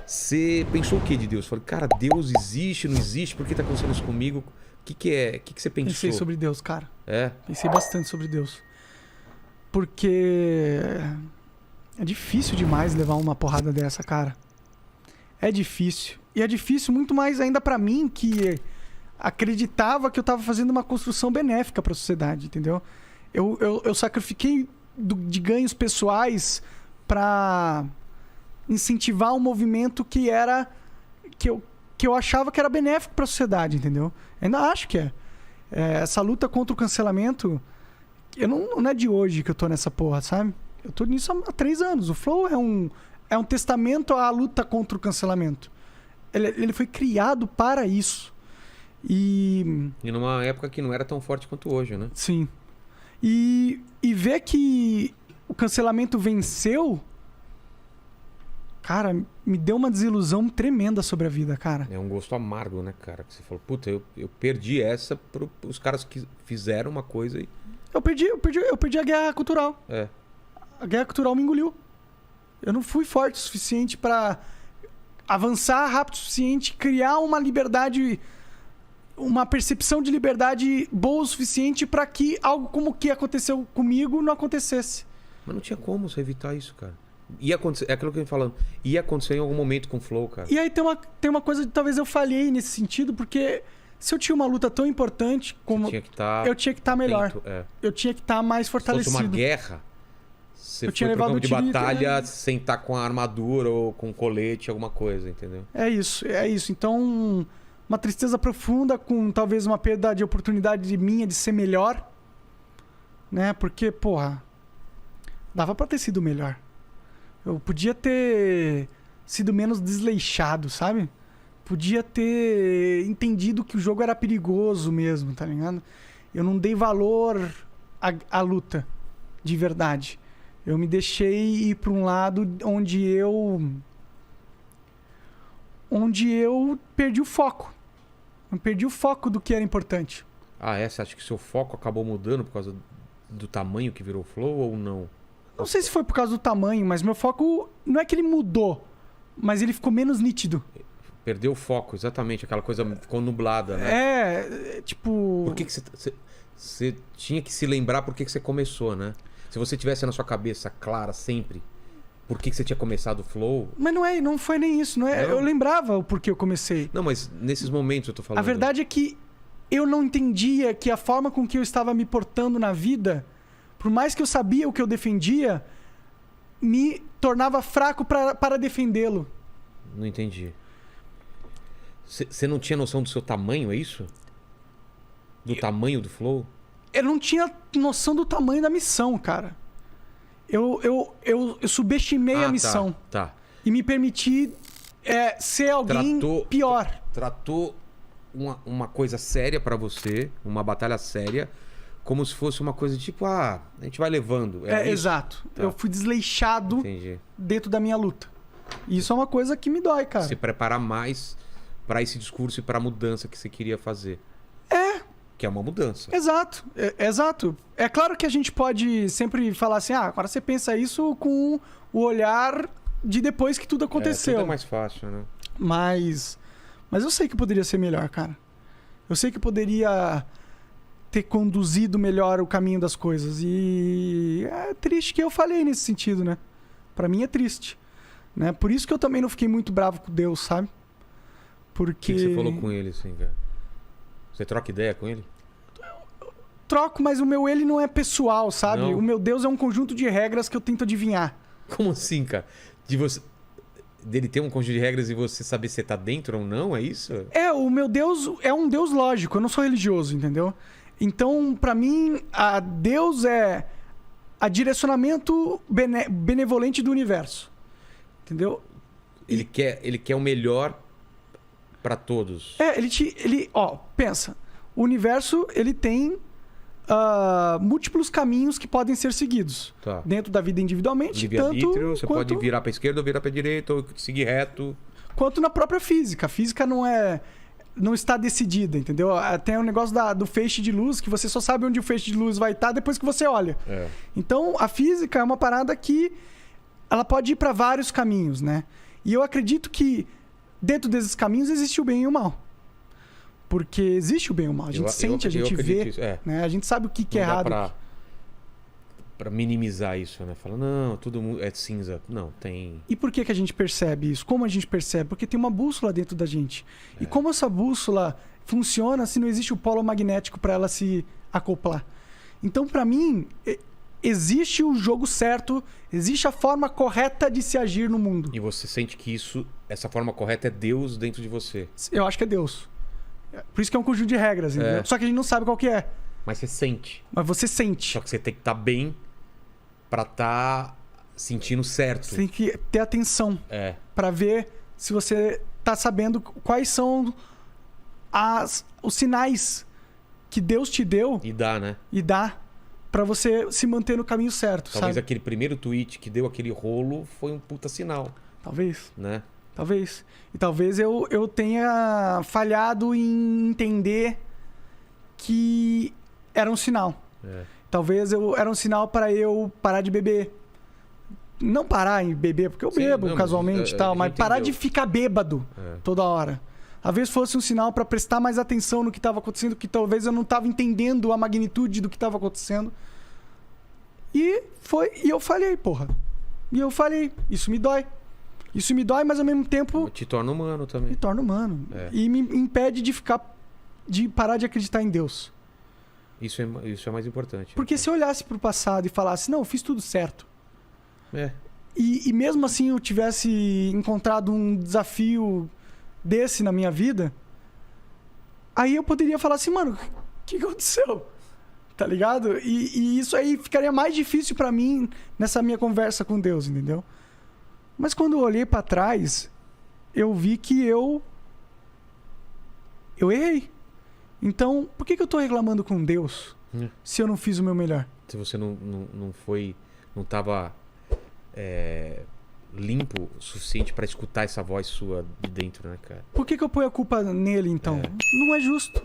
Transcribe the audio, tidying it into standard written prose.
Você pensou o que de Deus? Falei, cara, Deus existe, não existe? Por que tá acontecendo isso comigo? O que é? O que você pensou? Pensei sobre Deus, cara. É? Pensei bastante sobre Deus. Porque é difícil demais levar uma porrada dessa, cara. É difícil. E é difícil muito mais ainda pra mim, que acreditava que eu tava fazendo uma construção benéfica pra sociedade, entendeu? Eu sacrifiquei de ganhos pessoais pra incentivar um movimento que era... que eu achava que era benéfico pra sociedade, entendeu? Ainda acho que é. Essa luta contra o cancelamento... não é de hoje que eu tô nessa porra, sabe? Eu tô nisso há 3 anos. O Flow é um testamento à luta contra o cancelamento. Ele foi criado para isso. E numa época que não era tão forte quanto hoje, né? Sim. E ver que o cancelamento venceu... Cara, me deu uma desilusão tremenda sobre a vida, cara. É um gosto amargo, né, cara? Que você falou, puta, eu perdi essa pros caras que fizeram uma coisa e... Eu perdi a guerra cultural. É. A guerra cultural me engoliu. Eu não fui forte o suficiente pra avançar rápido o suficiente, criar uma liberdade, uma percepção de liberdade boa o suficiente pra que algo como o que aconteceu comigo não acontecesse. Mas não tinha como você evitar isso, cara. Ia acontecer, é aquilo que eu tô falando. Ia acontecer em algum momento com o Flow, cara. E aí tem uma coisa que talvez eu falhei nesse sentido, porque se eu tinha uma luta tão importante como... eu tinha que estar melhor. Eu tinha que estar mais fortalecido. Se fosse uma guerra, você eu foi tinha pro levado campo de um tiro, batalha né? sem estar com a armadura ou com colete, alguma coisa, entendeu? É isso. Então, uma tristeza profunda com talvez uma perda de oportunidade minha de ser melhor, né? Porque, porra, dava pra ter sido melhor. Eu podia ter sido menos desleixado, sabe? Podia ter entendido que o jogo era perigoso mesmo, tá ligado? Eu não dei valor à luta, de verdade. Eu me deixei ir pra um lado onde eu perdi o foco. Eu perdi o foco do que era importante. Ah, você acha que seu foco acabou mudando por causa do tamanho que virou o Flow ou não? Não sei se foi por causa do tamanho, mas meu foco não é que ele mudou, mas ele ficou menos nítido. Perdeu o foco, exatamente. Aquela coisa ficou nublada, né? Tipo... Por que você tinha que se lembrar por que você começou, né? Se você tivesse na sua cabeça clara sempre por que você tinha começado o Flow... Mas não foi nem isso, não é? Não? Eu lembrava o porquê eu comecei. Não, mas nesses momentos eu tô falando... A verdade é que eu não entendia que a forma com que eu estava me portando na vida, por mais que eu sabia o que eu defendia, me tornava fraco para defendê-lo. Não entendi. Você não tinha noção do seu tamanho, é isso? Do tamanho do Flow? Eu não tinha noção do tamanho da missão, cara. Eu subestimei a missão. Tá. E me permiti ser alguém pior. Tratou uma coisa séria pra você, uma batalha séria, como se fosse uma coisa tipo, a gente vai levando. Exato. Tá. Eu fui desleixado dentro da minha luta. E isso é uma coisa que me dói, cara. Se preparar mais pra esse discurso e pra mudança que você queria fazer. Que é uma mudança. Exato. Exato. É claro que a gente pode sempre falar assim, agora você pensa isso com o olhar de depois que tudo aconteceu. Tudo é mais fácil, né? Mas eu sei que poderia ser melhor, cara. Eu sei que poderia ter conduzido melhor o caminho das coisas. E é triste que eu falei nesse sentido, né? Pra mim é triste. Né? Por isso que eu também não fiquei muito bravo com Deus, sabe? Porque... O que você falou com ele, assim, cara? Você troca ideia com ele? Troco, mas o meu ele não é pessoal, sabe? Não. O meu Deus é um conjunto de regras que eu tento adivinhar. Como assim, cara? Dele ter um conjunto de regras e você saber se você tá dentro ou não, é isso? O meu Deus é um Deus lógico, eu não sou religioso, entendeu? Então, pra mim, Deus é a direcionamento benevolente do universo. Entendeu? Ele quer o melhor pra todos. Pensa. O universo, ele tem múltiplos caminhos que podem ser seguidos. Tá. Dentro da vida individualmente, livre-arbítrio, você pode virar pra esquerda ou virar pra direita, ou seguir reto. Quanto na própria física. A física não está decidida, entendeu? Tem um negócio do feixe de luz, que você só sabe onde o feixe de luz vai estar depois que você olha. Então, a física é uma parada que ela pode ir para vários caminhos, né? E eu acredito que dentro desses caminhos existe o bem e o mal. Porque existe o bem e o mal. A gente sente, a gente vê. Né? A gente sabe o que é errado. Pra minimizar isso, né? Fala, não, todo mundo é cinza. Não, tem... E por que a gente percebe isso? Como a gente percebe? Porque tem uma bússola dentro da gente. E como essa bússola funciona se não existe o polo magnético para ela se acoplar? Então, para mim, existe o jogo certo, existe a forma correta de se agir no mundo. E você sente que essa forma correta é Deus dentro de você. Eu acho que é Deus. Por isso que é um conjunto de regras, entendeu? Só que a gente não sabe qual que é. Mas você sente. Mas você sente. Só que você tem que estar bem pra estar sentindo certo. Você tem que ter atenção pra ver se você tá sabendo quais são os sinais que Deus te deu. E dá, né? E dá pra você se manter no caminho certo, Talvez sabe? aquele primeiro tweet que deu aquele rolo foi um puta sinal. Talvez. Né? Talvez. E talvez eu tenha falhado em entender que era um sinal. Talvez era um sinal para eu parar de beber. Não parar em beber, porque eu bebo casualmente e tal, mas parar de ficar bêbado toda hora. Talvez fosse um sinal para prestar mais atenção no que estava acontecendo, que talvez eu não estava entendendo a magnitude do que estava acontecendo. E eu falhei, porra. E eu falhei. Isso me dói. Isso me dói, mas ao mesmo tempo... Te torna humano também. Me torna humano. E me impede de parar de acreditar em Deus. Isso é mais importante. Porque se eu olhasse pro passado e falasse, não, eu fiz tudo certo. E mesmo assim eu tivesse encontrado um desafio desse na minha vida, aí eu poderia falar assim, mano, o que aconteceu? Tá ligado? E isso aí ficaria mais difícil pra mim nessa minha conversa com Deus, entendeu? Mas quando eu olhei pra trás, eu vi que eu errei. Então, por que eu tô reclamando com Deus se eu não fiz o meu melhor? Se você não tava limpo o suficiente pra escutar essa voz sua de dentro, né, cara? Por que eu ponho a culpa nele, então? Não é justo.